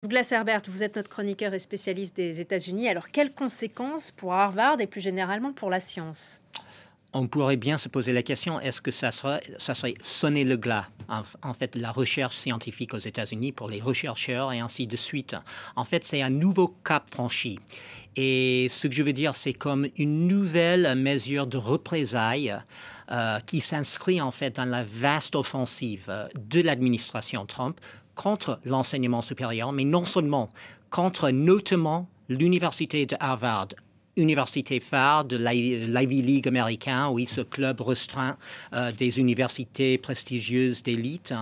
Douglas Herbert, vous êtes notre chroniqueur et spécialiste des États-Unis. Alors, quelles conséquences pour Harvard et plus généralement pour la science? On pourrait bien se poser la question, est-ce que ça serait sonner le glas, en fait, la recherche scientifique aux États-Unis pour les chercheurs et ainsi de suite. En fait, c'est un nouveau cap franchi. Et ce que je veux dire, c'est comme une nouvelle mesure de représailles qui s'inscrit en fait dans la vaste offensive de l'administration Trump contre l'enseignement supérieur, mais non seulement contre notamment l'université de Harvard, université phare de l'Ivy League américain, oui, ce club restreint des universités prestigieuses d'élite,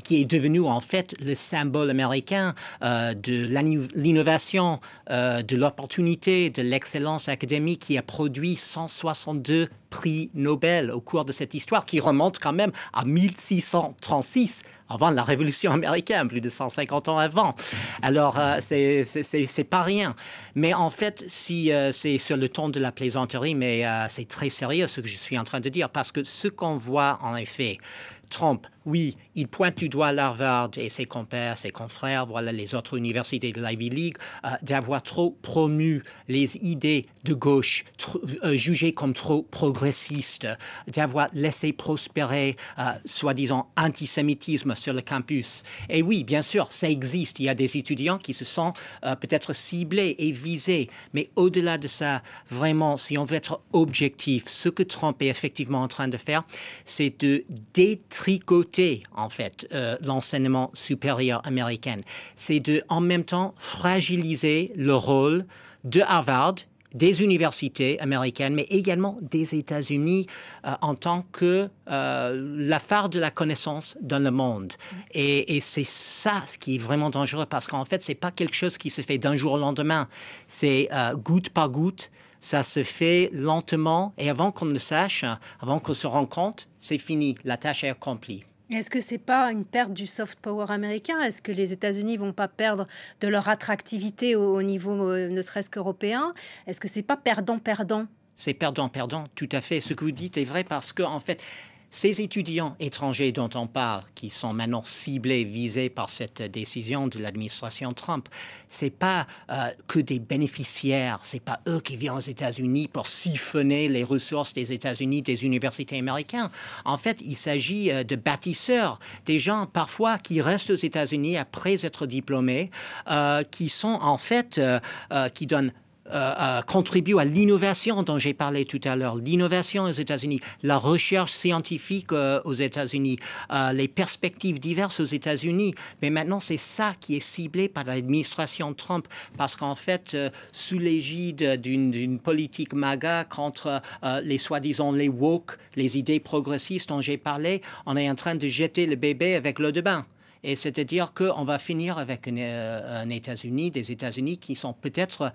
qui est devenu en fait le symbole américain de l'innovation, de l'opportunité, de l'excellence académique, qui a produit 162 prix Nobel au cours de cette histoire, qui remonte quand même à 1636, avant la Révolution américaine, plus de 150 ans avant. Alors, c'est pas rien. Mais en fait, si c'est sur le ton de la plaisanterie, mais c'est très sérieux ce que je suis en train de dire, parce que ce qu'on voit en effet, Trump, oui, il pointe du doigt Harvard et ses compères, ses confrères, voilà les autres universités de l'Ivy League, d'avoir trop promu les idées de gauche, jugées comme trop progressistes, d'avoir laissé prospérer, soi-disant, antisémitisme sur le campus. Et oui, bien sûr, ça existe. Il y a des étudiants qui se sentent peut-être ciblés et visés. Mais au-delà de ça, vraiment, si on veut être objectif, ce que Trump est effectivement en train de faire, c'est de détricoter, en fait, l'enseignement supérieur américain. C'est de, en même temps, fragiliser le rôle de Harvard, des universités américaines, mais également des États-Unis en tant que la phare de la connaissance dans le monde. Et c'est ça ce qui est vraiment dangereux, parce qu'en fait, c'est pas quelque chose qui se fait d'un jour au lendemain. C'est goutte par goutte. Ça se fait lentement, et avant qu'on le sache, avant qu'on se rende compte, c'est fini, la tâche est accomplie. Est-ce que c'est pas une perte du soft power américain? Est-ce que les États-Unis vont pas perdre de leur attractivité au niveau ne serait-ce qu'européen? Est-ce que c'est pas perdant-perdant? C'est perdant-perdant, tout à fait. Ce que vous dites est vrai parce que, en fait, ces étudiants étrangers dont on parle, qui sont maintenant ciblés, visés par cette décision de l'administration Trump, c'est pas que des bénéficiaires, c'est pas eux qui viennent aux États-Unis pour siphonner les ressources des États-Unis, des universités américaines. En fait, il s'agit de bâtisseurs, des gens parfois qui restent aux États-Unis après être diplômés, qui sont en fait, qui donnent contribue à l'innovation dont j'ai parlé tout à l'heure, l'innovation aux États-Unis, la recherche scientifique aux États-Unis, les perspectives diverses aux États-Unis. Mais maintenant, c'est ça qui est ciblé par l'administration Trump, parce qu'en fait, sous l'égide d'une politique MAGA contre les soi-disant les woke, les idées progressistes dont j'ai parlé, on est en train de jeter le bébé avec l'eau de bain. Et c'est-à-dire qu'on va finir avec un États-Unis, des États-Unis qui sont peut-être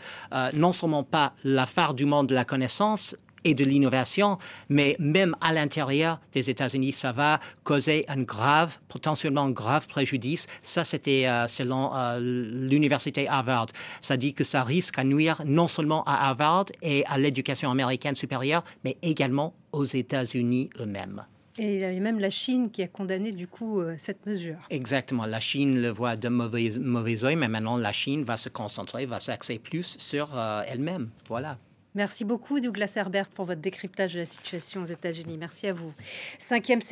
non seulement pas la phare du monde de la connaissance et de l'innovation, mais même à l'intérieur des États-Unis, ça va causer un grave, potentiellement grave préjudice. Ça, c'était selon l'université Harvard. Ça dit que ça risque à nuire non seulement à Harvard et à l'éducation américaine supérieure, mais également aux États-Unis eux-mêmes. Et il y avait même la Chine qui a condamné du coup cette mesure. Exactement. La Chine le voit de mauvais oeil, mais maintenant la Chine va se concentrer, va s'axer plus sur elle-même. Voilà. Merci beaucoup Douglas Herbert pour votre décryptage de la situation aux États-Unis. Merci à vous. Cinquième session.